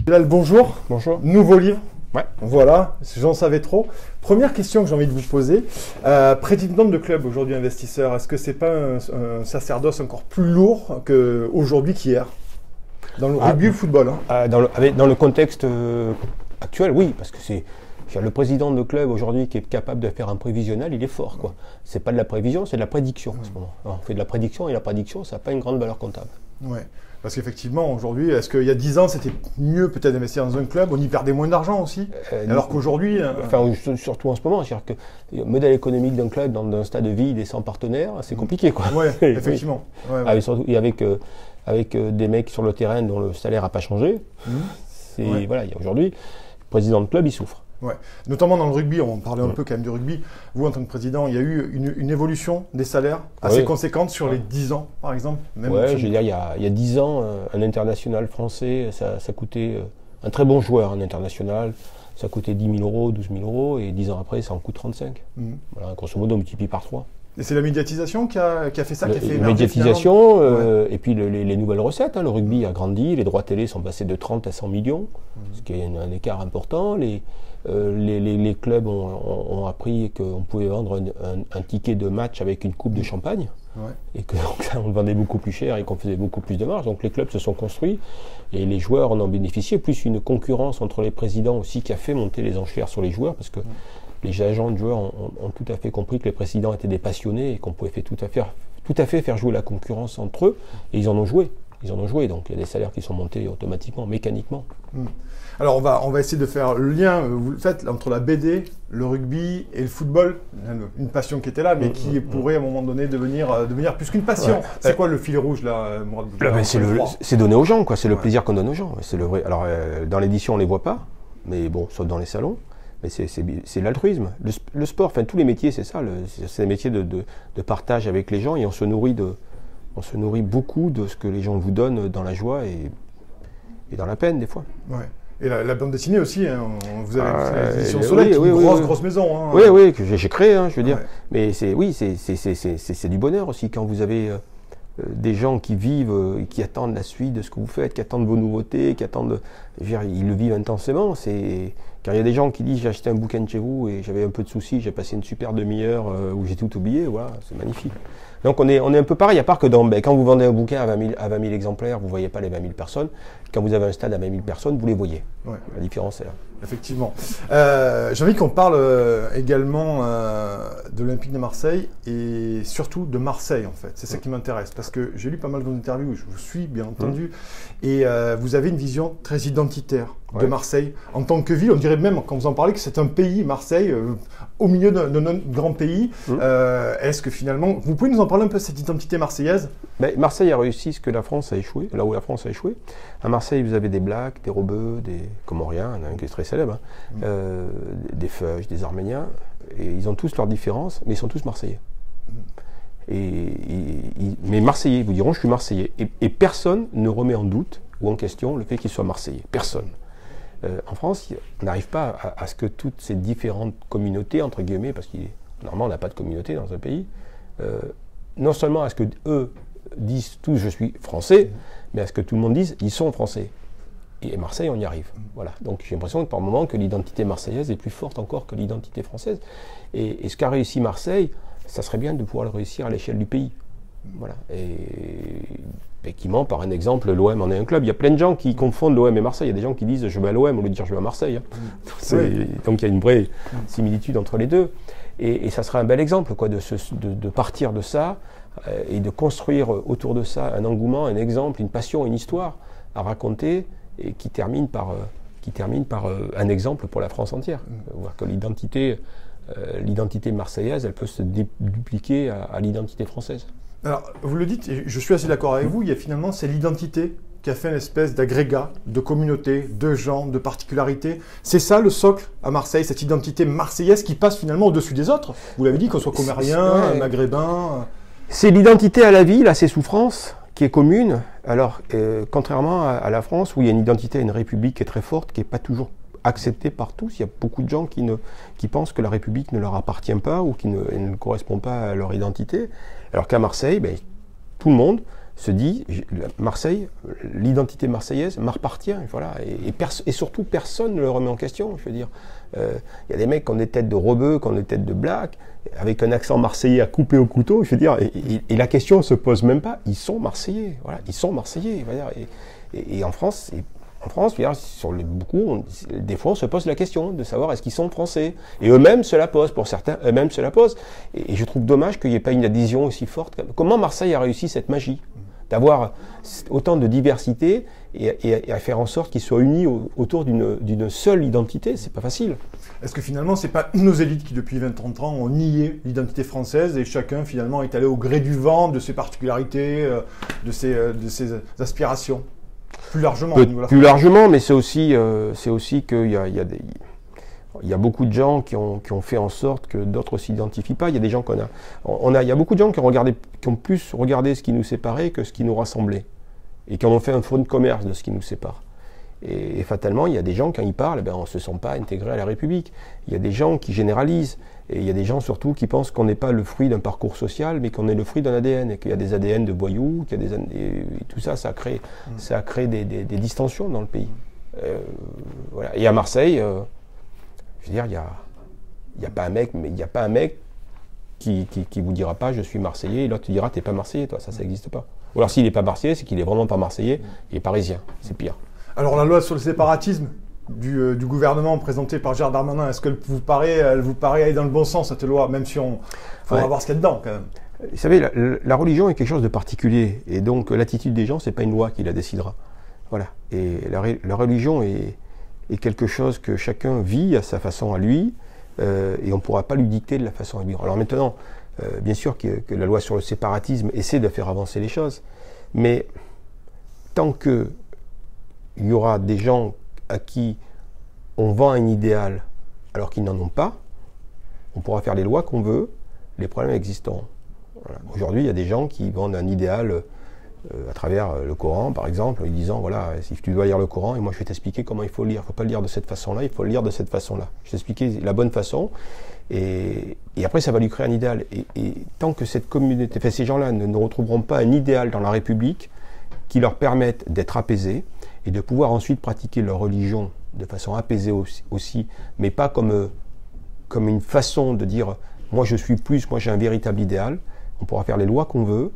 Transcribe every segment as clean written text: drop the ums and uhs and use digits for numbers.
Bilal, bonjour. Bonjour. Nouveau livre. Ouais. Voilà, j'en savais trop. Première question que j'ai envie de vous poser. Président de club aujourd'hui investisseur, est-ce que c'est pas un sacerdoce encore plus lourd qu'aujourd'hui qu'hier dans le rugby ou le football Dans le contexte actuel, oui, parce que c'est le président de club aujourd'hui qui est capable de faire un prévisionnel, il est fort, quoi. C'est pas de la prévision, c'est de la prédiction en ce moment. Alors, on fait de la prédiction et la prédiction, ça n'a pas une grande valeur comptable. Ouais. Parce qu'effectivement, aujourd'hui, est-ce qu'il y a 10 ans, c'était mieux peut-être d'investir dans un club, on y perdait moins d'argent aussi, alors qu'aujourd'hui... Enfin, surtout en ce moment, c'est-à-dire que le modèle économique d'un club dans un stade vide et sans partenaire, c'est compliqué, quoi. Oui, effectivement. Oui. Ouais, ouais. Avec des mecs sur le terrain dont le salaire n'a pas changé, voilà, aujourd'hui, le président de club, il souffre. Ouais. Notamment dans le rugby, on parlait un peu quand même du rugby. Vous, en tant que président, il y a eu une évolution des salaires assez conséquente sur les 10 ans, par exemple. Oui, je veux dire, il y a 10 ans, un international français, ça coûtait un très bon joueur, un international, ça coûtait 10 000 euros, 12 000 euros, et 10 ans après, ça en coûte 35. Voilà, grosso modo, multiplié par 3. Et c'est la médiatisation qui a fait ça, qui a fait la médiatisation, et puis les nouvelles recettes. Le rugby a grandi, les droits télé sont passés de 30 à 100 millions, ce qui est un écart important. Les clubs ont appris qu'on pouvait vendre un ticket de match avec une coupe de champagne, et que donc, on le vendait beaucoup plus cher et qu'on faisait beaucoup plus de marge. Donc les clubs se sont construits et les joueurs en ont bénéficié, plus une concurrence entre les présidents aussi qui a fait monter les enchères sur les joueurs, parce que les agents de joueurs ont tout à fait compris que les présidents étaient des passionnés et qu'on pouvait tout à fait faire jouer la concurrence entre eux, et ils en ont joué. Donc il y a des salaires qui sont montés automatiquement, mécaniquement. Alors on va essayer de faire le lien, vous le faites, entre la BD, le rugby et le football, une passion qui était là, mais qui pourrait à un moment donné devenir plus qu'une passion. Ouais. C'est quoi le fil rouge là, c'est donner aux gens, quoi. C'est le plaisir qu'on donne aux gens. C'est le vrai. Alors dans l'édition on les voit pas, mais bon, sauf dans les salons. Mais c'est l'altruisme. Le sport, enfin tous les métiers, c'est ça. C'est des métiers de partage avec les gens, et on se nourrit beaucoup de ce que les gens vous donnent dans la joie et dans la peine des fois. Ouais. Et la bande dessinée aussi, hein. Vous avez l'édition Soleil, grosse maison. Hein. Oui, que j'ai créé, je veux dire. Mais c'est du bonheur aussi quand vous avez des gens qui vivent, qui attendent la suite de ce que vous faites, qui attendent vos nouveautés, ils le vivent intensément. Car il y a des gens qui disent j'ai acheté un bouquin chez vous et j'avais un peu de soucis, j'ai passé une super demi-heure où j'ai tout oublié, voilà, c'est magnifique. Donc on est un peu pareil, à part que quand vous vendez un bouquin à 20 000 exemplaires, vous ne voyez pas les 20 000 personnes. Quand vous avez un stade à 20 000 personnes, vous les voyez. Ouais. La différence est là. Effectivement. J'ai envie qu'on parle également de l'Olympique de Marseille et surtout de Marseille en fait. C'est ça qui m'intéresse parce que j'ai lu pas mal d'interviews, je vous suis bien entendu, et vous avez une vision très identitaire de Marseille en tant que ville. On dirait même quand vous en parlez que c'est un pays, Marseille, au milieu d'un grand pays. Est-ce que finalement, vous pouvez nous en parler un peu de cette identité marseillaise? Marseille a réussi ce que la France a échoué, là où la France a échoué. À Marseille, vous avez des Blacks, des Rebeux, des Comoriens, il y en a un qui est très célèbre, des Feuges, des Arméniens, et ils ont tous leurs différences, mais ils sont tous Marseillais. Mais Marseillais, vous diront, je suis Marseillais. Et personne ne remet en doute ou en question le fait qu'ils soient Marseillais. Personne. En France, on n'arrive pas à ce que toutes ces différentes communautés, entre guillemets, parce que normalement on n'a pas de communauté dans un pays, non seulement à ce que eux disent tous je suis français, mais à ce que tout le monde dise ils sont français. Et Marseille, on y arrive. Voilà. Donc j'ai l'impression que par moment que l'identité marseillaise est plus forte encore que l'identité française. Et ce qu'a réussi Marseille, ça serait bien de pouvoir le réussir à l'échelle du pays. Voilà. Et effectivement, par un exemple, l'OM en est un club. Il y a plein de gens qui confondent l'OM et Marseille. Il y a des gens qui disent je vais à l'OM au lieu de dire je vais à Marseille. Donc il y a une vraie similitude entre les deux. Et ça serait un bel exemple quoi, de partir de ça et de construire autour de ça un engouement, un exemple, une passion, une histoire à raconter et qui termine par un exemple pour la France entière. Voir que l'identité marseillaise, elle peut se dupliquer à l'identité française. Alors, vous le dites, et je suis assez d'accord avec vous, finalement, c'est l'identité qui a fait une espèce d'agrégat, de communauté, de gens, de particularités. C'est ça le socle à Marseille, cette identité marseillaise qui passe finalement au-dessus des autres. Vous l'avez dit, qu'on soit comérien, maghrébin. C'est l'identité à la ville, à ses souffrances, qui est commune. Alors, contrairement à la France, où il y a une identité à une république qui est très forte, qui n'est pas toujours acceptée par tous, il y a beaucoup de gens qui pensent que la République ne leur appartient pas ou qui ne correspond pas à leur identité. Alors qu'à Marseille, tout le monde se dit, Marseille, l'identité marseillaise m'appartient, voilà, et surtout personne ne le remet en question, je veux dire. Il y a des mecs qui ont des têtes de rebeux, qui ont des têtes de black, avec un accent marseillais à couper au couteau, je veux dire, et la question ne se pose même pas, ils sont marseillais, voilà, ils sont marseillais, voilà, et en France, des fois on se pose la question de savoir est-ce qu'ils sont français, et eux-mêmes se la posent, pour certains, eux-mêmes se la posent, et je trouve dommage qu'il n'y ait pas une adhésion aussi forte. Comment Marseille a réussi cette magie d'avoir autant de diversité et à faire en sorte qu'ils soient unis autour d'une seule identité, c'est pas facile. Est-ce que finalement, c'est pas nos élites qui, depuis 20-30 ans, ont nié l'identité française et chacun, finalement, est allé au gré du vent de ses particularités, de ses aspirations, plus largement au niveau de la Plus largement, mais c'est aussi qu'il y a beaucoup de gens qui ont fait en sorte que d'autres ne s'identifient pas. Il y a des gens il y a beaucoup de gens qui ont plus regardé ce qui nous séparait que ce qui nous rassemblait. Et qui en ont fait un fonds de commerce de ce qui nous sépare. Et fatalement, il y a des gens, quand ils parlent, on ne se sent pas intégré à la République. Il y a des gens qui généralisent. Et il y a des gens surtout qui pensent qu'on n'est pas le fruit d'un parcours social, mais qu'on est le fruit d'un ADN. Et qu'il y a des ADN de voyous, et tout ça, ça crée des distensions dans le pays. Voilà. Et à Marseille, je veux dire, il n'y a pas un mec qui vous dira pas je suis Marseillais, et l'autre te dira t'es pas Marseillais, toi, ça n'existe pas. Ou alors s'il n'est pas Marseillais, c'est qu'il est vraiment pas Marseillais, il est parisien, c'est pire. Alors la loi sur le séparatisme du gouvernement présentée par Gérald Darmanin, est-ce qu'elle vous paraît aller dans le bon sens, cette loi, même si on faudra voir ce qu'il y a dedans quand même? Vous savez, la religion est quelque chose de particulier, et donc l'attitude des gens, c'est pas une loi qui la décidera. Voilà. Et la religion est quelque chose que chacun vit à sa façon à lui, et on ne pourra pas lui dicter de la façon à vivre. Alors maintenant, bien sûr que la loi sur le séparatisme essaie de faire avancer les choses, mais tant qu'il y aura des gens à qui on vend un idéal alors qu'ils n'en ont pas, on pourra faire les lois qu'on veut, les problèmes existeront. Voilà. Aujourd'hui, il y a des gens qui vendent un idéal à travers le Coran, par exemple, en disant, voilà, si tu dois lire le Coran, et moi je vais t'expliquer comment il faut le lire. Il ne faut pas le lire de cette façon-là, il faut le lire de cette façon-là. Je vais t'expliquer la bonne façon, et après ça va lui créer un idéal. Et tant que cette communauté, ces gens-là ne retrouveront pas un idéal dans la République qui leur permette d'être apaisés, et de pouvoir ensuite pratiquer leur religion de façon apaisée aussi, mais pas comme une façon de dire, moi je suis plus, moi j'ai un véritable idéal, on pourra faire les lois qu'on veut,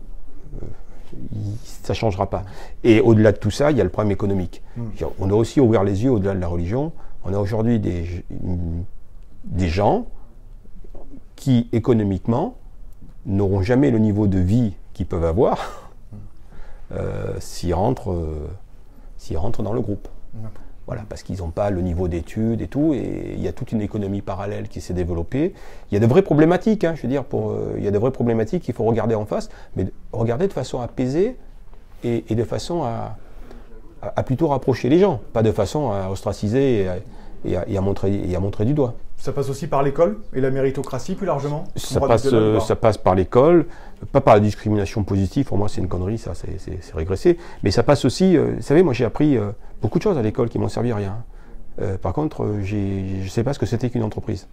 ça ne changera pas. Et au-delà de tout ça, il y a le problème économique. On doit aussi ouvrir les yeux au-delà de la religion. On a aujourd'hui des gens qui, économiquement, n'auront jamais le niveau de vie qu'ils peuvent avoir s'ils rentrent dans le groupe. Voilà, parce qu'ils n'ont pas le niveau d'études et tout, et il y a toute une économie parallèle qui s'est développée. Il y a de vraies problématiques, je veux dire, il y a de vraies problématiques qu'il faut regarder en face, mais regarder de façon apaisée et de façon à plutôt rapprocher les gens, pas de façon à ostraciser et à montrer du doigt. Ça passe aussi par l'école et la méritocratie plus largement? Ça passe par l'école, pas par la discrimination positive, pour moi c'est une connerie, ça c'est régressé, mais ça passe aussi, vous savez, moi j'ai appris beaucoup de choses à l'école qui m'ont servi à rien. Par contre, je ne sais pas ce que c'était qu'une entreprise.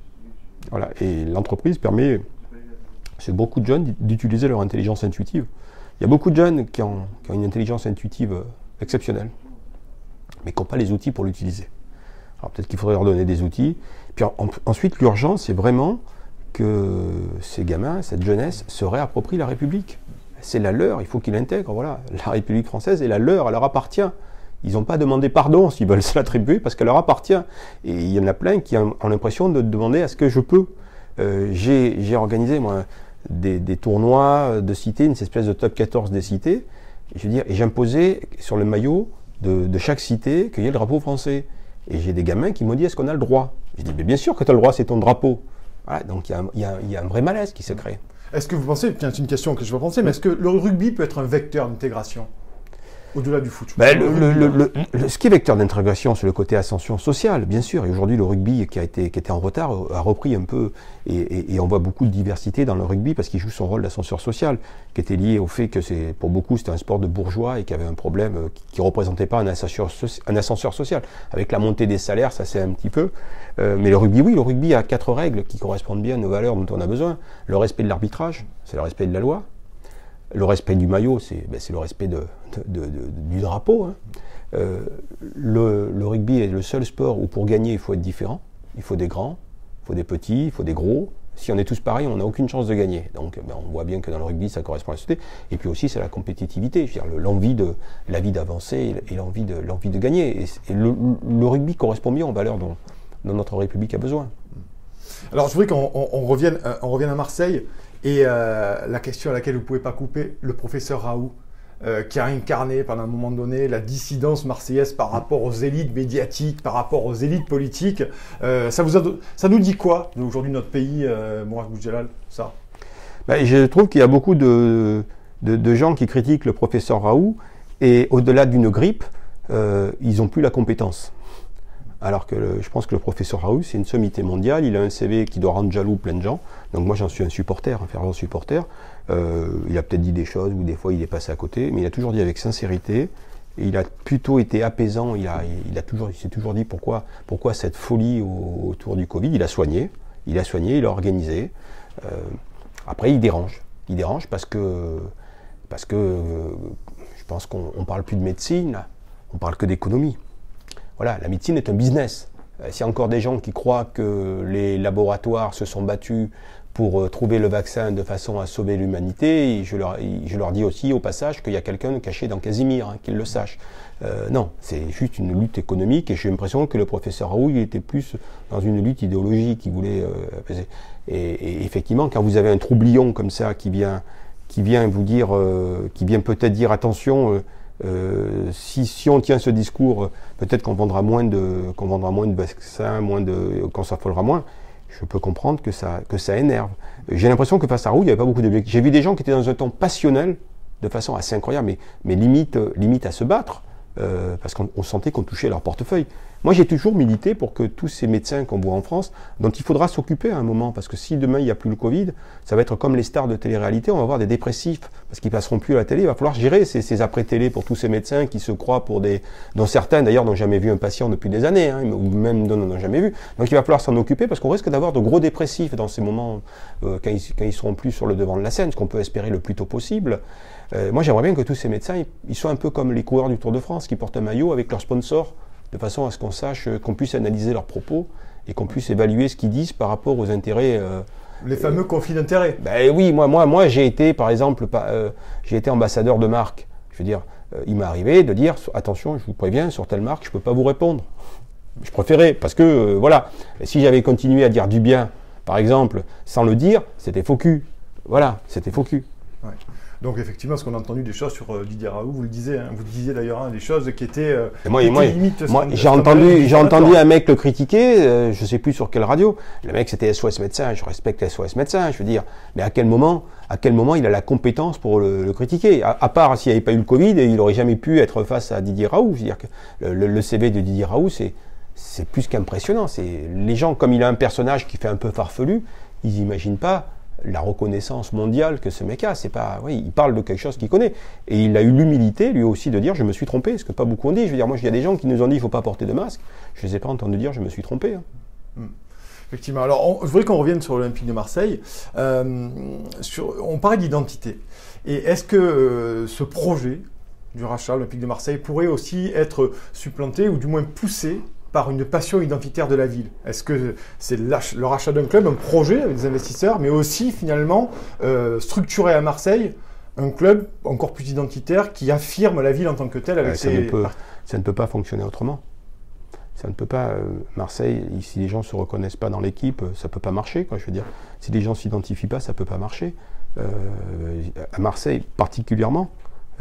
Voilà. Et l'entreprise permet, c'est beaucoup de jeunes d'utiliser leur intelligence intuitive. Il y a beaucoup de jeunes qui ont une intelligence intuitive exceptionnelle, mais qui n'ont pas les outils pour l'utiliser. Alors peut-être qu'il faudrait leur donner des outils. Puis ensuite, l'urgence, c'est vraiment que ces gamins, cette jeunesse, se réapproprient la République. C'est la leur, il faut qu'ils l'intègrent. Voilà. La République française est la leur, elle leur appartient. Ils n'ont pas demandé pardon s'ils veulent se l'attribuer parce qu'elle leur appartient. Et il y en a plein qui ont l'impression de demander est-ce que je peux. J'ai organisé, moi, des tournois de cités, une espèce de top 14 des cités. Je veux dire, et j'imposais sur le maillot de chaque cité qu'il y ait le drapeau français. Et j'ai des gamins qui m'ont dit est-ce qu'on a le droit? J'ai dit mais bien sûr que tu as le droit, c'est ton drapeau. Voilà, donc il y a un vrai malaise qui se crée. Est-ce que vous pensez, tiens, c'est une question que je vais penser, mais est-ce que le rugby peut être un vecteur d'intégration au-delà du foot? Ce qui est vecteur d'intégration, c'est le côté ascension sociale, bien sûr. Et aujourd'hui, le rugby qui était en retard a repris un peu. Et on voit beaucoup de diversité dans le rugby parce qu'il joue son rôle d'ascenseur social, qui était lié au fait que pour beaucoup, c'était un sport de bourgeois et qu'il y avait un problème qui ne représentait pas un ascenseur social. Avec la montée des salaires, ça c'est un petit peu. Mais le rugby, oui, le rugby a 4 règles qui correspondent bien aux valeurs dont on a besoin. Le respect de l'arbitrage, c'est le respect de la loi. le respect du maillot, c'est le respect du drapeau. Hein. Le rugby est le seul sport où pour gagner, il faut être différent. Il faut des grands, il faut des petits, il faut des gros. Si on est tous pareils, on n'a aucune chance de gagner. Donc on voit bien que dans le rugby, ça correspond à la société. Et puis aussi, c'est la compétitivité, je veux dire, l'envie d'avancer et l'envie de gagner. Et le rugby correspond bien aux valeurs dont notre République a besoin. Alors je voudrais qu'on revienne à Marseille. Et la question à laquelle vous ne pouvez pas couper, le professeur Raoult, qui a incarné pendant un moment donné la dissidence marseillaise par rapport aux élites médiatiques, par rapport aux élites politiques. Ça nous dit quoi aujourd'hui notre pays, Mourad Boudjelal, ça? Je trouve qu'il y a beaucoup de gens qui critiquent le professeur Raoult et au-delà d'une grippe, ils n'ont plus la compétence. Alors que je pense que le professeur Raoult, c'est une sommité mondiale, il a un CV qui doit rendre jaloux plein de gens. Donc moi j'en suis un supporter, un fervent supporter. Il a peut-être dit des choses où des fois il est passé à côté, mais il a toujours dit avec sincérité. Et il a plutôt été apaisant, il s'est toujours dit pourquoi cette folie autour du Covid. Il a soigné, il a organisé. Après il dérange parce que je pense qu'on ne parle plus de médecine, là. On parle que d'économie. Voilà, la médecine est un business. S'il y a encore des gens qui croient que les laboratoires se sont battus pour trouver le vaccin de façon à sauver l'humanité, je leur dis aussi au passage qu'il y a quelqu'un caché dans Casimir, hein, qu'ils le sachent. Non, c'est juste une lutte économique et j'ai l'impression que le professeur Raoult était plus dans une lutte idéologique qu'il voulait apaiser. Et effectivement, quand vous avez un troublion comme ça qui vient vous dire, qui vient peut-être dire attention, si on tient ce discours, peut-être qu'on vendra moins de vaccins, qu'on s'affolera moins. Je peux comprendre que ça énerve. J'ai l'impression que face à Raoult, il n'y avait pas beaucoup d'objectifs. J'ai vu des gens qui étaient dans un ton passionnel, de façon assez incroyable, mais limite à se battre, parce qu'on sentait qu'on touchait leur portefeuille. Moi, j'ai toujours milité pour que tous ces médecins qu'on voit en France, dont il faudra s'occuper à un moment, parce que si demain il n'y a plus le Covid, ça va être comme les stars de télé-réalité, on va avoir des dépressifs, parce qu'ils passeront plus à la télé. Il va falloir gérer ces après-télé pour tous ces médecins qui se croient dont certains d'ailleurs n'ont jamais vu un patient depuis des années, hein, ou même n'en ont jamais vu. Donc il va falloir s'en occuper, parce qu'on risque d'avoir de gros dépressifs dans ces moments, quand ils seront plus sur le devant de la scène, ce qu'on peut espérer le plus tôt possible. Moi, j'aimerais bien que tous ces médecins, ils soient un peu comme les coureurs du Tour de France, qui portent un maillot avec leur sponsor, de façon à ce qu'on sache, qu'on puisse analyser leurs propos et qu'on puisse évaluer ce qu'ils disent par rapport aux intérêts. Les fameux conflits d'intérêts. Oui, moi j'ai été, par exemple, j'ai été ambassadeur de marque. Je veux dire, il m'est arrivé de dire, attention, je vous préviens, sur telle marque, je ne peux pas vous répondre. Je préférais, parce que, voilà, si j'avais continué à dire du bien, par exemple, sans le dire, c'était faux cul. Voilà, c'était faux cul. Ouais. Donc effectivement, parce qu'on a entendu des choses sur Didier Raoult, vous le disiez, hein, vous disiez d'ailleurs des choses qui étaient limite. Moi, j'ai entendu un mec le critiquer, je ne sais plus sur quelle radio. Le mec c'était SOS Médecin, je respecte SOS Médecin, je veux dire, mais à quel moment il a la compétence pour le critiquer, à part s'il n'y avait pas eu le Covid, il n'aurait jamais pu être face à Didier Raoult. Je veux dire que le CV de Didier Raoult, c'est plus qu'impressionnant. Les gens, comme il a un personnage qui fait un peu farfelu, ils n'imaginent pas la reconnaissance mondiale que ce mec a. C'est pas, il parle de quelque chose qu'il connaît. Et il a eu l'humilité, lui aussi, de dire « je me suis trompé », ce que pas beaucoup ont dit. Je veux dire, moi, il y a des gens qui nous ont dit « il ne faut pas porter de masque ». Je ne les ai pas entendus dire « je me suis trompé ». Effectivement. Alors, je voudrais qu'on revienne sur l'Olympique de Marseille. On parlait d'identité. Et est-ce que ce projet du rachat, l'Olympique de Marseille, pourrait aussi être supplanté ou du moins poussé par une passion identitaire de la ville? Est-ce que c'est le rachat d'un club, un projet avec des investisseurs, mais aussi finalement structuré à Marseille, un club encore plus identitaire qui affirme la ville en tant que telle avec ça ne peut pas fonctionner autrement. Ça ne peut pas. Marseille, si les gens ne se reconnaissent pas dans l'équipe, ça ne peut pas marcher, quoi, je veux dire. Si les gens ne s'identifient pas, ça ne peut pas marcher. À Marseille, particulièrement,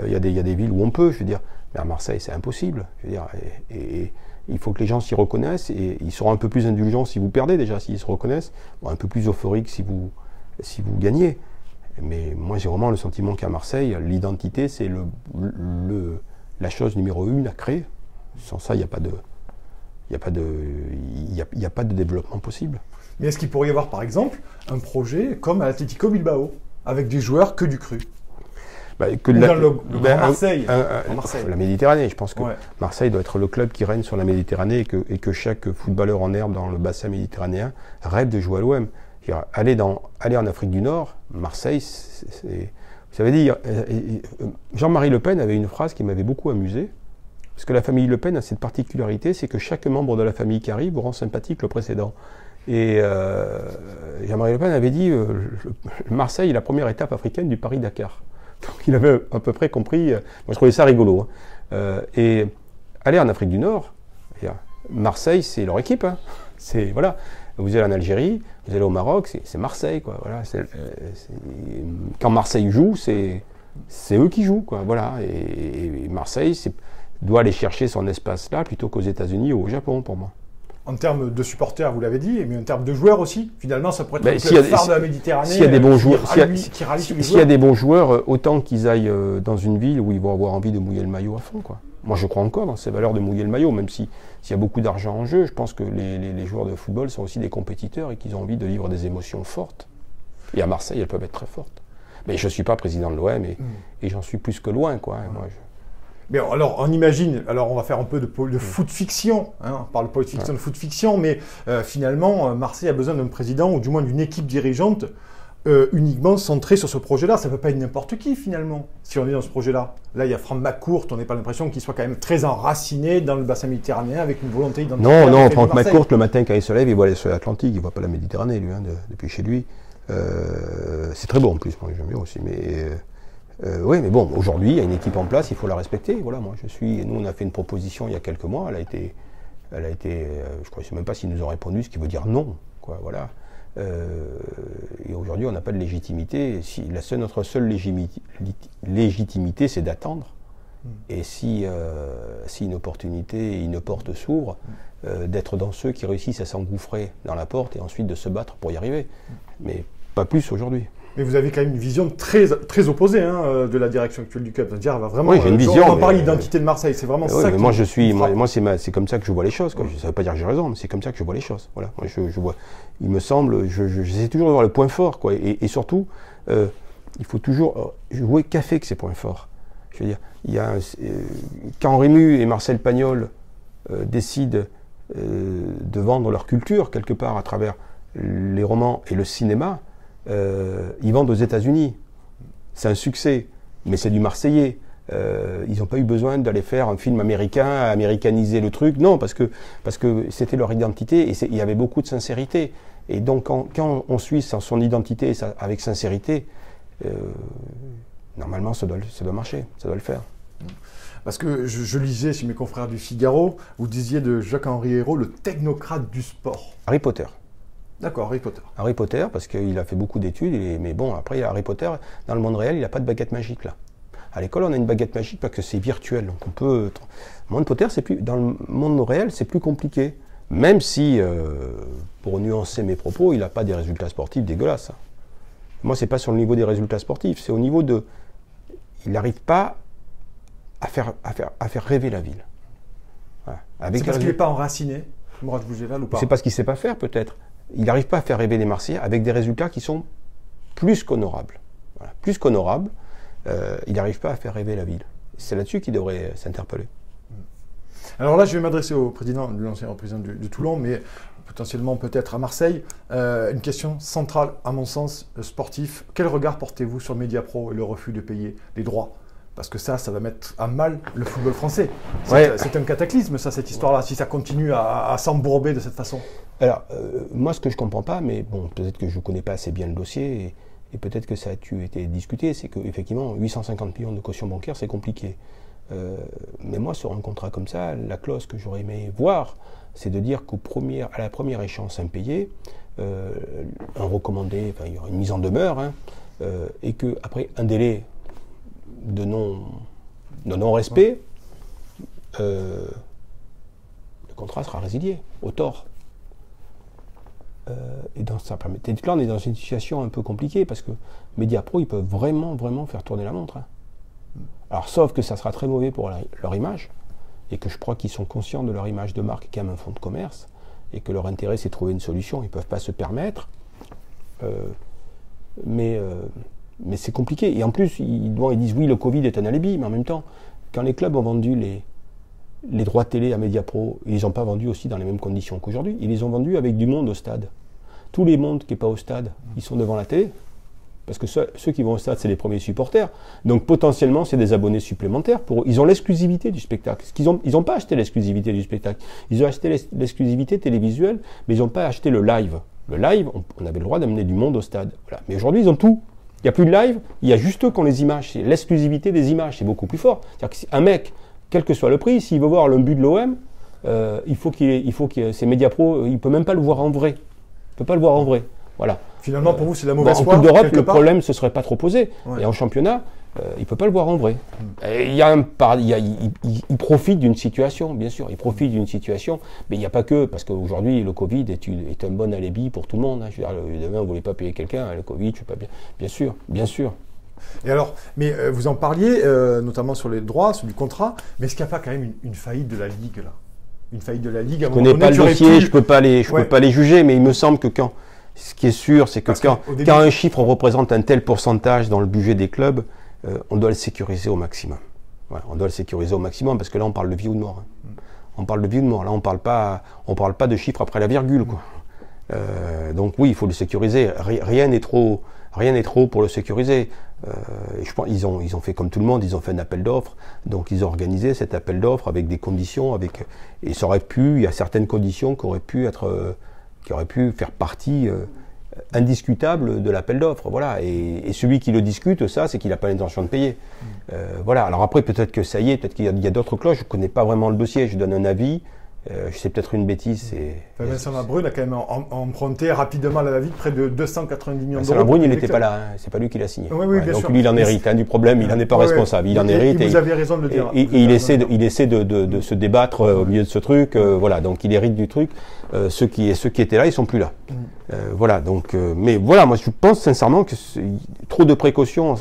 il y a des villes où on peut, je veux dire, mais à Marseille, c'est impossible. Je veux dire, et il faut que les gens s'y reconnaissent et ils seront un peu plus indulgents si vous perdez déjà, s'ils se reconnaissent, un peu plus euphoriques si vous gagnez. Mais moi j'ai vraiment le sentiment qu'à Marseille, l'identité c'est la chose numéro 1 à créer. Sans ça, il n'y a pas de développement possible. Mais est-ce qu'il pourrait y avoir par exemple un projet comme à l'Atlético Bilbao, avec des joueurs que du cru? Marseille. La Méditerranée, je pense que Marseille doit être le club qui règne sur la Méditerranée et que chaque footballeur en herbe dans le bassin méditerranéen rêve de jouer à l'OM. Aller en Afrique du Nord, Marseille, Ça veut dire, Jean-Marie Le Pen avait une phrase qui m'avait beaucoup amusé, parce que la famille Le Pen a cette particularité, c'est que chaque membre de la famille qui arrive vous rend sympathique le précédent. Et Jean-Marie Le Pen avait dit Marseille est la première étape africaine du Paris-Dakar. Donc il avait à peu près compris, moi je trouvais ça rigolo. Et aller en Afrique du Nord, Marseille c'est leur équipe. Hein. Voilà. Vous allez en Algérie, vous allez au Maroc, c'est Marseille. Quoi. Voilà, quand Marseille joue, c'est eux qui jouent. Quoi. Voilà. Et Marseille doit aller chercher son espace là plutôt qu'aux États-Unis ou au Japon pour moi. En termes de supporters, vous l'avez dit, mais en termes de joueurs aussi, finalement, ça pourrait être le phare de la Méditerranée. S'il y a des bons joueurs, s'il y a des bons joueurs, autant qu'ils aillent dans une ville où ils vont avoir envie de mouiller le maillot à fond. Quoi. Moi, je crois encore dans ces valeurs de mouiller le maillot, même s'il y a beaucoup d'argent en jeu. Je pense que les joueurs de football sont aussi des compétiteurs et qu'ils ont envie de vivre des émotions fortes. Et à Marseille, elles peuvent être très fortes. Mais je ne suis pas président de l'OM et j'en suis plus que loin. Quoi. Moi, mais alors, on imagine, alors on va faire un peu de foot fiction, hein, on parle pas de fiction, de foot fiction, mais finalement, Marseille a besoin d'un président, ou du moins d'une équipe dirigeante, uniquement centrée sur ce projet-là. Ça ne peut pas être n'importe qui, finalement, si on est dans ce projet-là. Là, il y a Franck McCourt, on n'a pas l'impression qu'il soit quand même très enraciné dans le bassin méditerranéen, avec une volonté identitaire. Non, Franck McCourt, le matin, quand il se lève, il voit les soleils atlantiques, il ne voit pas la Méditerranée, lui, hein, depuis chez lui. C'est très beau, en plus, moi j'aime bien aussi, mais... oui, mais bon, aujourd'hui, il y a une équipe en place, il faut la respecter. Voilà, nous, on a fait une proposition il y a quelques mois, elle a été, je ne sais même pas s'ils nous ont répondu, ce qui veut dire non, quoi, voilà. Et aujourd'hui, on n'a pas de légitimité. Notre seule légitimité, c'est d'attendre. Et si une opportunité, une porte s'ouvre, d'être dans ceux qui réussissent à s'engouffrer dans la porte et ensuite de se battre pour y arriver. Mais pas plus aujourd'hui. Mais vous avez quand même une vision très, très opposée hein, de la direction actuelle du club. C'est-à-dire, elle va vraiment. Oui, j'ai une vision. On parle d'identité de Marseille, c'est vraiment ça. Moi, c'est comme ça que je vois les choses. Quoi. Ça ne veut pas dire que j'ai raison, mais c'est comme ça que je vois les choses. Voilà. Moi, je vois. Il me semble, j'essaie toujours de voir le point fort, quoi. Et surtout, il faut toujours jouer qu'à fait que ces points forts. Je veux dire, quand Rému et Marcel Pagnol décident de vendre leur culture quelque part à travers les romans et le cinéma. Ils vendent aux États-Unis. C'est un succès, mais c'est du Marseillais. Ils n'ont pas eu besoin d'aller faire un film américain, américaniser le truc. Non, parce que c'était leur identité et il y avait beaucoup de sincérité. Et donc, quand on suit son identité avec sincérité, normalement, ça doit marcher, ça doit le faire. Parce que je lisais chez mes confrères du Figaro, vous disiez de Jacques-Henri Hérault, le technocrate du sport. Harry Potter. D'accord, Harry Potter. Harry Potter, parce qu'il a fait beaucoup d'études, mais bon, après, Harry Potter, dans le monde réel, il n'a pas de baguette magique, là. À l'école, on a une baguette magique parce que c'est virtuel, donc on peut... Le monde Potter, dans le monde réel, c'est plus compliqué. Même si, pour nuancer mes propos, il n'a pas des résultats sportifs dégueulasses. Moi, c'est pas sur le niveau des résultats sportifs, c'est au niveau de... Il n'arrive pas à faire rêver la ville. Voilà. C'est parce qu'il n'est pas enraciné, Mourad Boudjelal, ou pas? C'est parce qu'il ne sait pas faire, peut-être. Il n'arrive pas à faire rêver les Marseillais avec des résultats qui sont plus qu'honorables. Voilà. Plus qu'honorables, il n'arrive pas à faire rêver la ville. C'est là-dessus qu'il devrait s'interpeller. Alors là, je vais m'adresser au président, l'ancien représentant de Toulon, mais potentiellement peut-être à Marseille. Une question centrale, à mon sens, sportif. Quel regard portez-vous sur Mediapro et le refus de payer les droits? Parce que ça va mettre à mal le football français. C'est un cataclysme, ça, cette histoire-là, si ça continue à s'embourber de cette façon. Alors, moi, ce que je ne comprends pas, mais bon, peut-être que je ne connais pas assez bien le dossier, et peut-être que ça a été discuté, c'est qu'effectivement, 850 millions de caution bancaire, c'est compliqué. Mais moi, sur un contrat comme ça, la clause que j'aurais aimé voir, c'est de dire qu'à la première échéance impayée, un recommandé, il y aura une mise en demeure, hein, et qu'après un délai de non-respect, le contrat sera résilié au tort. Et dans ça permettait. Là, on est dans une situation un peu compliquée parce que Mediapro, ils peuvent vraiment faire tourner la montre. Hein. Alors, sauf que ça sera très mauvais pour leur image et que je crois qu'ils sont conscients de leur image de marque qui est un fonds de commerce et que leur intérêt, c'est de trouver une solution. Ils ne peuvent pas se permettre. Mais c'est compliqué. Et en plus, ils disent oui, le Covid est un alibi, mais en même temps, quand les clubs ont vendu les droits télé à Mediapro, ils les ont pas vendus aussi dans les mêmes conditions qu'aujourd'hui. Ils les ont vendus avec du monde au stade. Tous les mondes qui n'est pas au stade, ils sont devant la télé. parce que ceux qui vont au stade, c'est les premiers supporters. Donc potentiellement, c'est des abonnés supplémentaires. Ils ont l'exclusivité du spectacle. Ils n'ont pas acheté l'exclusivité du spectacle. Ils ont acheté l'exclusivité télévisuelle, mais ils n'ont pas acheté le live. Le live, on avait le droit d'amener du monde au stade. Voilà. Mais aujourd'hui, ils ont tout. Il n'y a plus de live, il y a juste eux qui ont les images. C'est l'exclusivité des images, c'est beaucoup plus fort. C'est-à-dire qu'un mec, quel que soit le prix, s'il veut voir le but de l'OM, il faut que ces médias pro, il ne peut même pas le voir en vrai. Il ne peut pas le voir en vrai. Voilà. Finalement, pour vous, c'est la mauvaise foi. En Coupe d'Europe, le problème ne se serait pas trop posé. Ouais. Et en championnat, il ne peut pas le voir en vrai. Il profite d'une situation, bien sûr. Il profite d'une situation, mais il n'y a pas que, parce qu'aujourd'hui, le Covid est un bon alibi pour tout le monde. Hein. Je veux dire, demain, vous ne voulez pas payer quelqu'un, le Covid, je sais pas bien. Bien sûr, bien sûr. Et alors, mais vous en parliez, notamment sur les droits, sur du contrat, mais est-ce qu'il n'y a pas quand même une faillite de la Ligue, là? Une faillite de la Ligue. Je ne connais pas le dossier, je ne peux pas les juger, mais il me semble que ce qui est sûr, c'est que quand un chiffre représente un tel pourcentage dans le budget des clubs, on doit le sécuriser au maximum. Voilà, on doit le sécuriser au maximum, parce que là, on parle de vie ou de mort. Hein. On parle de vie ou de mort. Là, on parle pas de chiffres après la virgule, quoi. Donc oui, il faut le sécuriser. Rien n'est trop pour le sécuriser. Je pense ils ont fait comme tout le monde, ils ont fait un appel d'offres. Donc ils ont organisé cet appel d'offres avec des conditions, et ça aurait pu, il y a certaines conditions qui auraient pu faire partie indiscutable de l'appel d'offres. Voilà. Et celui qui le discute, ça, c'est qu'il n'a pas l'intention de payer. Voilà. Alors après, peut-être que ça y est, peut-être qu'il y a d'autres clauses. Je ne connais pas vraiment le dossier. Je donne un avis. Je sais peut-être une bêtise. Vincent Labrune a quand même emprunté rapidement à la va-vite près de 290 millions d'euros. Vincent Labrune, il n'était pas là. Hein. C'est pas lui qui l'a signé. Oui, bien donc sûr. lui, il en hérite du problème. Il n'en est pas responsable. Il en hérite. Vous avez raison de le dire. Et il essaie de se débattre au milieu de ce truc. Voilà. Donc il hérite du truc. Ceux qui étaient là, ils sont plus là. Voilà. Donc, mais voilà, moi, je pense sincèrement que trop de précautions.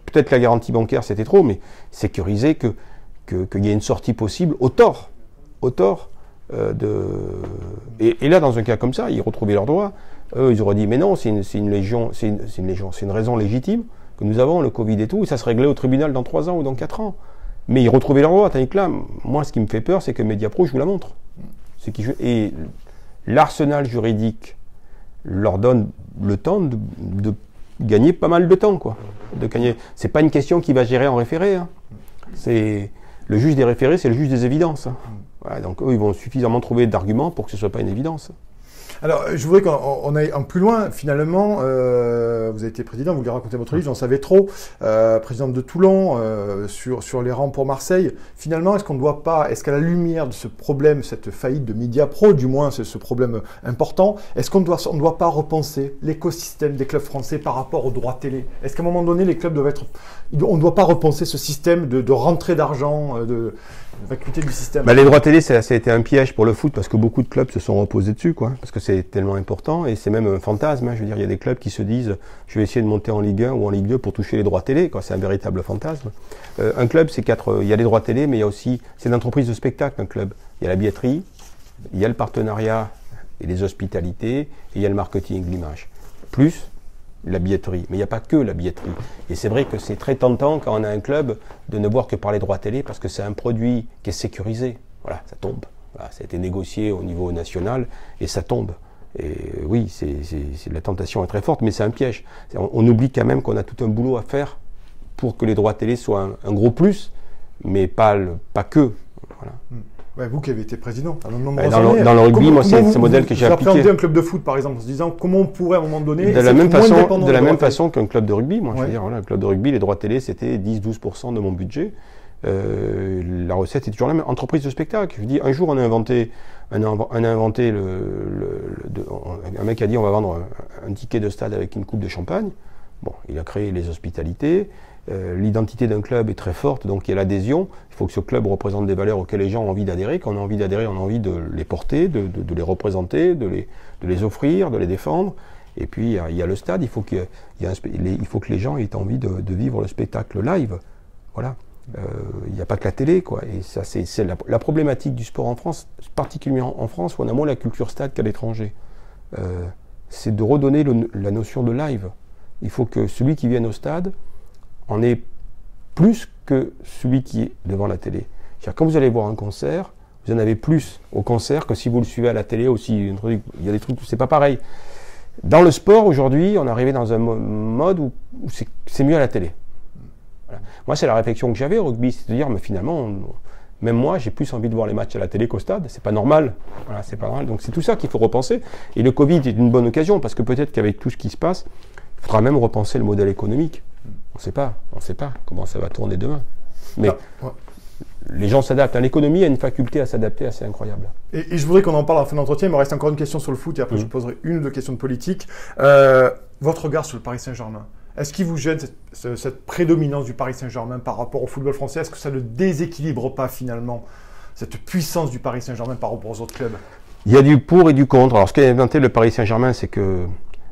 Peut-être la garantie bancaire, c'était trop, mais sécuriser qu'il y ait une sortie possible au tort. Et là, dans un cas comme ça, ils retrouvaient leurs droits. Eux, ils auraient dit, mais non, c'est une raison légitime que nous avons, le Covid et tout, et ça se réglait au tribunal dans 3 ans ou dans 4 ans. Mais ils retrouvaient leurs droits. Tandis que là, moi, ce qui me fait peur, c'est que Mediapro joue la montre. Et l'arsenal juridique leur donne le temps de gagner pas mal de temps, quoi. C'est pas une question qui va gérer en référé. Hein. Le juge des référés, c'est le juge des évidences. Hein. Voilà, donc eux, ils vont suffisamment trouver d'arguments pour que ce ne soit pas une évidence. Alors, je voudrais qu'on aille un plus loin. Finalement, vous avez été président, vous voulez raconter votre livre, j'en savais trop. Président de Toulon, sur les rangs pour Marseille. Finalement, est-ce qu'à la lumière de ce problème, cette faillite de Mediapro, du moins ce problème important, est-ce qu'on ne doit pas repenser l'écosystème des clubs français par rapport aux droits télé? Est-ce qu'à un moment donné, les clubs on ne doit pas repenser ce système de rentrée d'argent, de vacuité du système? Les droits télé, ça a été un piège pour le foot parce que beaucoup de clubs se sont reposés dessus, quoi, parce que c'est tellement important et c'est même un fantasme. Hein, je veux dire, il y a des clubs qui se disent je vais essayer de monter en Ligue 1 ou en Ligue 2 pour toucher les droits télé, quoi. C'est un véritable fantasme. Un club, il y a les droits télé, mais il y a aussi, c'est une entreprise de spectacle, un club. Il y a la billetterie, il y a le partenariat et les hospitalités, et il y a le marketing, l'image. Plus la billetterie. Mais il n'y a pas que la billetterie. Et c'est vrai que c'est très tentant quand on a un club de ne voir que par les droits télé parce que c'est un produit qui est sécurisé. Voilà, ça tombe. Voilà, ça a été négocié au niveau national et ça tombe. Et oui, la tentation est très forte, mais c'est un piège. On oublie quand même qu'on a tout un boulot à faire pour que les droits télé soient un gros plus, mais pas que. Voilà. Ouais, vous qui avez été président dans le rugby, moi, c'est ce modèle que j'ai appliqué. Vous appréhendez un club de foot, par exemple, en se disant comment on pourrait à un moment donné... De la même façon qu'un club de rugby. Moi, je veux dire, voilà, un club de rugby, les droits télé, c'était 10-12% de mon budget. La recette est toujours la même. Entreprise de spectacle. Je dis, un jour, on a inventé un mec a dit, on va vendre un ticket de stade avec une coupe de champagne. Bon, il a créé les hospitalités. L'identité d'un club est très forte, donc il y a l'adhésion. Il faut que ce club représente des valeurs auxquelles les gens ont envie d'adhérer. Quand on a envie d'adhérer, on a envie de les porter, de les représenter, de les offrir, de les défendre. Et puis il y a le stade, il faut que les gens aient envie de vivre le spectacle live. Voilà. Il n'y a pas que la télé, quoi. Et ça, c'est la problématique du sport en France, particulièrement en France, où on a moins la culture stade qu'à l'étranger. C'est de redonner la notion de live. Il faut que celui qui vienne au stade en est plus que celui qui est devant la télé. Quand vous allez voir un concert, vous en avez plus au concert que si vous le suivez à la télé aussi. Il y a des trucs, c'est pas pareil. Dans le sport, aujourd'hui, on est arrivé dans un mode où c'est mieux à la télé. Voilà. Moi, c'est la réflexion que j'avais au rugby, c'est de dire, mais finalement, même moi, j'ai plus envie de voir les matchs à la télé qu'au stade, c'est pas normal. Voilà, c'est pas normal. Donc c'est tout ça qu'il faut repenser. Et le Covid est une bonne occasion, parce que peut-être qu'avec tout ce qui se passe, il faudra même repenser le modèle économique. On ne sait pas comment ça va tourner demain. Mais les gens s'adaptent. L'économie a une faculté à s'adapter assez incroyable. Et je voudrais qu'on en parle en fin d'entretien. Il me reste encore une question sur le foot et après je poserai une ou deux questions de politique. Votre regard sur le Paris Saint-Germain, est-ce qu'il vous gêne cette prédominance du Paris Saint-Germain par rapport au football français? Est-ce que ça ne déséquilibre pas finalement cette puissance du Paris Saint-Germain par rapport aux autres clubs? Il y a du pour et du contre. Alors ce qu'a inventé le Paris Saint-Germain, c'est que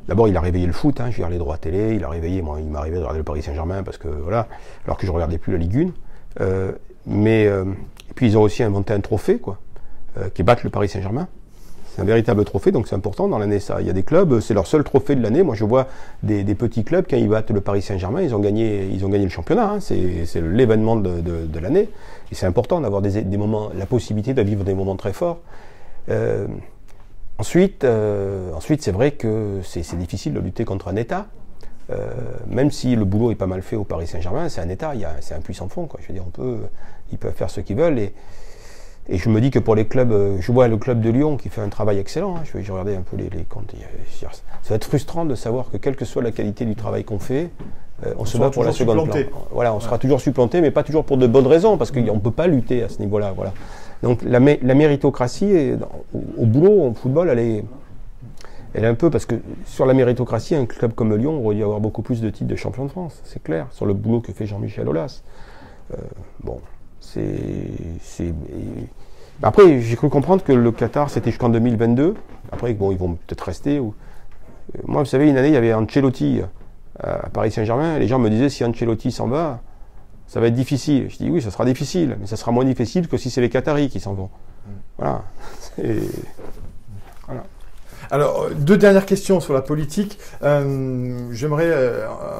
d'abord il a réveillé le foot, je veux dire les droits télé, il m'a réveillé de regarder le Paris Saint-Germain parce que voilà, alors que je ne regardais plus la Ligue 1. Et puis ils ont aussi inventé un trophée, qui est battre le Paris Saint-Germain. C'est un véritable trophée, donc c'est important dans l'année ça. Il y a des clubs, c'est leur seul trophée de l'année. Moi je vois des petits clubs, quand ils battent le Paris Saint-Germain, ils ont gagné le championnat. C'est l'événement de l'année. Et c'est important d'avoir des moments, la possibilité de vivre des moments très forts. Ensuite, c'est vrai que c'est difficile de lutter contre un État. Même si le boulot est pas mal fait au Paris Saint-Germain, c'est un État, c'est un puissant fond. Je veux dire, ils peuvent faire ce qu'ils veulent. Et je me dis que pour les clubs, je vois le club de Lyon qui fait un travail excellent. Je vais regarder un peu les comptes. Ça va être frustrant de savoir que quelle que soit la qualité du travail qu'on fait, on se bat pour la seconde place. Voilà, on sera toujours supplanté, mais pas toujours pour de bonnes raisons, parce qu'on ne peut pas lutter à ce niveau-là. Voilà. Donc la méritocratie, au boulot, au football, elle est un peu, parce que sur la méritocratie, un club comme Lyon aurait dû avoir beaucoup plus de titres de champion de France, c'est clair, sur le boulot que fait Jean-Michel Aulas. Après, j'ai cru comprendre que le Qatar, c'était jusqu'en 2022. Après, ils vont peut-être rester. Moi, vous savez, une année, il y avait Ancelotti à Paris Saint-Germain. Les gens me disaient, si Ancelotti s'en va, ça va être difficile. Je dis, oui, ça sera difficile, mais ça sera moins difficile que si c'est les Qataris qui s'en vont. Voilà. Voilà. Alors, deux dernières questions sur la politique. J'aimerais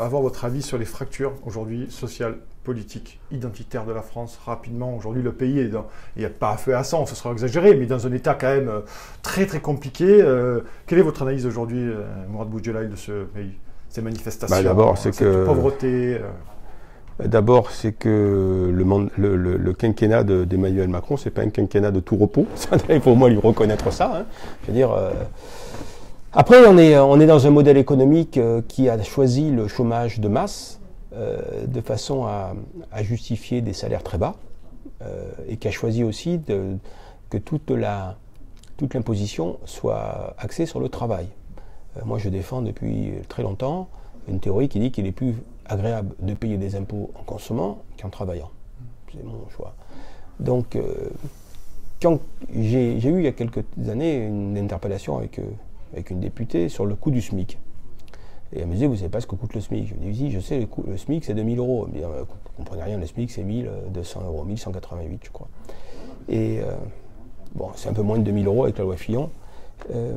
avoir votre avis sur les fractures aujourd'hui sociales, politiques, identitaires de la France. Rapidement, aujourd'hui, le pays il n'y a pas à feu à sang, ce serait exagéré, mais dans un état quand même très très compliqué. Quelle est votre analyse aujourd'hui, Mourad Boudjelal, de ce pays, ces manifestations, d'abord, cette pauvreté D'abord, c'est que le quinquennat d'Emmanuel Macron, c'est pas un quinquennat de tout repos. Il faut au moins lui reconnaître ça. Je veux dire. Après, on est dans un modèle économique qui a choisi le chômage de masse de façon à justifier des salaires très bas et qui a choisi aussi que toute l'imposition soit axée sur le travail. Moi, je défends depuis très longtemps une théorie qui dit qu'il est plus agréable de payer des impôts en consommant qu'en travaillant. C'est mon choix. Donc, quand j'ai eu il y a quelques années une interpellation avec une députée sur le coût du SMIC. Et elle me disait, vous ne savez pas ce que coûte le SMIC? Je lui dis, je sais, le SMIC c'est 2000 euros. Elle me dit, vous ne comprenez rien, le SMIC c'est 1200 euros, 1188 je crois. Et c'est un peu moins de 2000 euros avec la loi Fillon.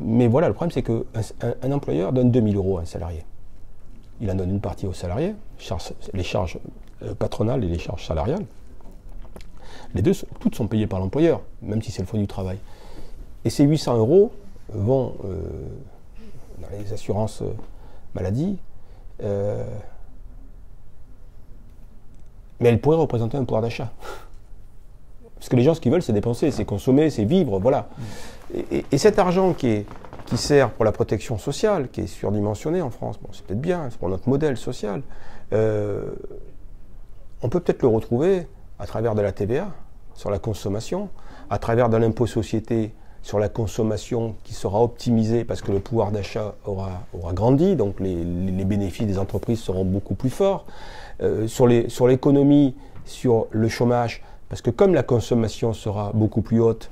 Mais voilà, le problème c'est qu'un employeur donne 2000 euros à un salarié. Il en donne une partie aux salariés, les charges patronales et les charges salariales. Les deux, toutes sont payées par l'employeur, même si c'est le fonds du travail. Et ces 800 euros vont dans les assurances maladie, mais elles pourraient représenter un pouvoir d'achat. Parce que les gens, ce qu'ils veulent, c'est dépenser, c'est consommer, c'est vivre, voilà. Et cet argent qui sert pour la protection sociale, qui est surdimensionné en France, c'est peut-être bien, c'est pour notre modèle social, on peut peut-être le retrouver à travers de la TVA sur la consommation, à travers de l'impôt société sur la consommation qui sera optimisé parce que le pouvoir d'achat aura grandi, donc les bénéfices des entreprises seront beaucoup plus forts, sur l'économie, sur le chômage, parce que comme la consommation sera beaucoup plus haute,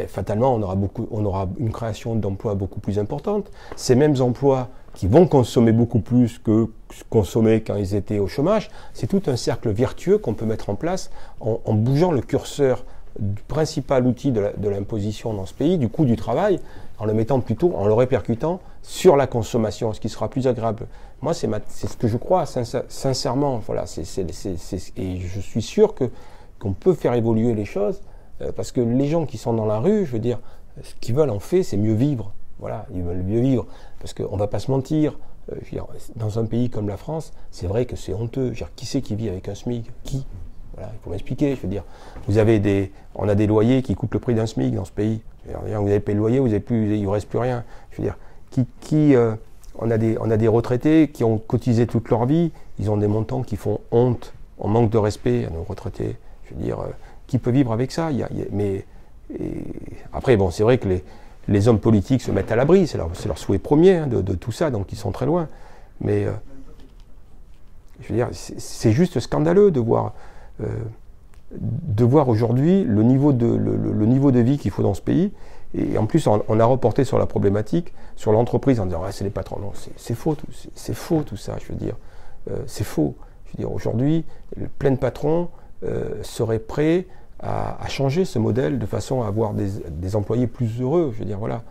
fatalement on aura une création d'emplois beaucoup plus importante. Ces mêmes emplois qui vont consommer beaucoup plus que consommer quand ils étaient au chômage, c'est tout un cercle vertueux qu'on peut mettre en place en bougeant le curseur du principal outil de l'imposition dans ce pays, du coût du travail, en le mettant plutôt, en le répercutant sur la consommation, ce qui sera plus agréable. Moi, c'est ce que je crois sincèrement. Voilà, et je suis sûr qu'on peut faire évoluer les choses, parce que les gens qui sont dans la rue, je veux dire, ce qu'ils veulent en fait, c'est mieux vivre. Voilà, ils veulent mieux vivre. Parce qu'on ne va pas se mentir, je veux dire, dans un pays comme la France, c'est vrai que c'est honteux. Je veux dire, qui c'est qui vit avec un SMIC? Qui? Voilà, il faut m'expliquer, je veux dire. On a des loyers qui coûtent le prix d'un SMIC dans ce pays. Vous avez payé le loyer, il ne vous reste plus rien. Je veux dire, on a des retraités qui ont cotisé toute leur vie, ils ont des montants qui font honte, on manque de respect à nos retraités. Je veux dire, qui peut vivre avec ça? Après, bon, c'est vrai que les hommes politiques se mettent à l'abri, c'est leur souhait premier hein, de tout ça, donc ils sont très loin. Mais je veux dire, c'est juste scandaleux de voir aujourd'hui le niveau de vie qu'il faut dans ce pays. Et en plus, on a reporté sur la problématique, sur l'entreprise, en disant c'est les patrons. Non, c'est faux, c'est faux tout ça, je veux dire. C'est faux. Je veux dire, aujourd'hui, plein de patrons seraient prêts à changer ce modèle de façon à avoir des employés plus heureux. Je veux dire, voilà.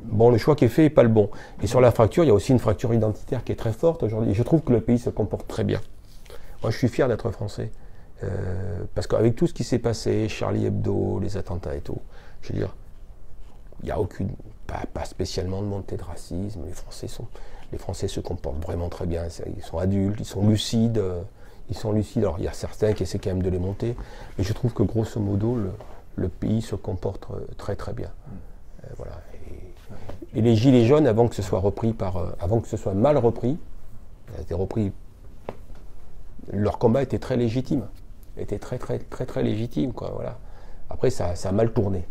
Bon, le choix qui est fait n'est pas le bon. Et sur la fracture, il y a aussi une fracture identitaire qui est très forte aujourd'hui. Et je trouve que le pays se comporte très bien. Moi, je suis fier d'être français. Parce qu'avec tout ce qui s'est passé, Charlie Hebdo, les attentats et tout, je veux dire, il n'y a pas spécialement de montée de racisme. Les Français se comportent vraiment très bien. Ils sont adultes, ils sont lucides. Alors, il y a certains qui essaient quand même de les monter. Mais je trouve que, grosso modo, le pays se comporte très très bien. Voilà. Et les Gilets jaunes, avant que ce soit mal repris, leur combat était très légitime. Était très légitime, quoi, voilà. Après, ça a mal tourné.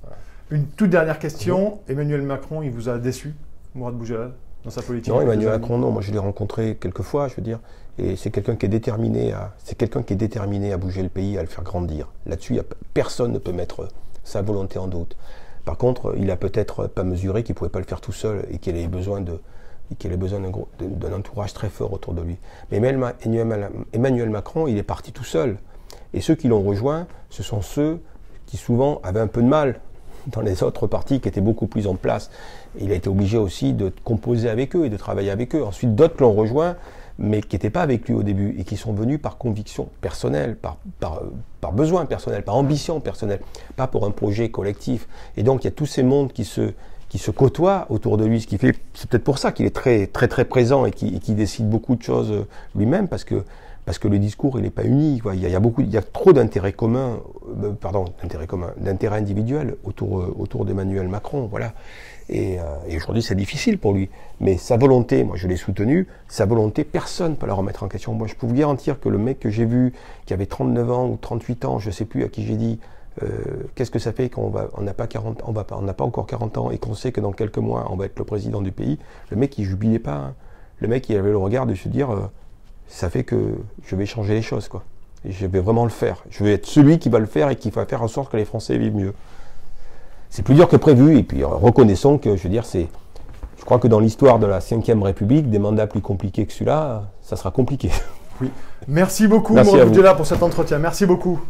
Voilà. Une toute dernière question. Emmanuel Macron, il vous a déçu, Mourad Boudjelal, dans sa politique? Non, Emmanuel Macron, non. Moi, je l'ai rencontré quelques fois, je veux dire. Et c'est quelqu'un qui est déterminé à bouger le pays, à le faire grandir. Là-dessus, personne ne peut mettre sa volonté en doute. Par contre, il a peut-être pas mesuré qu'il ne pouvait pas le faire tout seul et qu'il avait besoin d'un entourage très fort autour de lui. Mais Emmanuel Macron, il est parti tout seul. Et ceux qui l'ont rejoint, ce sont ceux qui souvent avaient un peu de mal dans les autres partis qui étaient beaucoup plus en place. Et il a été obligé aussi de composer avec eux et de travailler avec eux. Ensuite, d'autres l'ont rejoint, mais qui n'étaient pas avec lui au début et qui sont venus par conviction personnelle, par besoin personnel, par ambition personnelle, pas pour un projet collectif. Et donc, il y a tous ces mondes qui se côtoient autour de lui, ce qui fait, c'est peut-être pour ça qu'il est très présent et qui décide beaucoup de choses lui-même, parce que le discours, il n'est pas uni, quoi. Il y a trop d'intérêts communs, d'intérêts individuels autour d'Emmanuel Macron, voilà. Et aujourd'hui, c'est difficile pour lui. Mais sa volonté, moi je l'ai soutenu, sa volonté, personne ne peut la remettre en question. Moi, je peux vous garantir que le mec que j'ai vu, qui avait 39 ans ou 38 ans, je ne sais plus à qui j'ai dit, qu'est-ce que ça fait qu'on n'a pas encore 40 ans et qu'on sait que dans quelques mois, on va être le président du pays, le mec, il jubilait pas. Hein. Le mec, il avait le regard de se dire, ça fait que je vais changer les choses, quoi. Et je vais vraiment le faire. Je vais être celui qui va le faire et qui va faire en sorte que les Français vivent mieux. C'est plus dur que prévu, et puis reconnaissons que, je veux dire, je crois que dans l'histoire de la Ve République, des mandats plus compliqués que celui-là, ça sera compliqué. Oui. Merci beaucoup, Mourad Boudjelal, pour cet entretien. Merci beaucoup.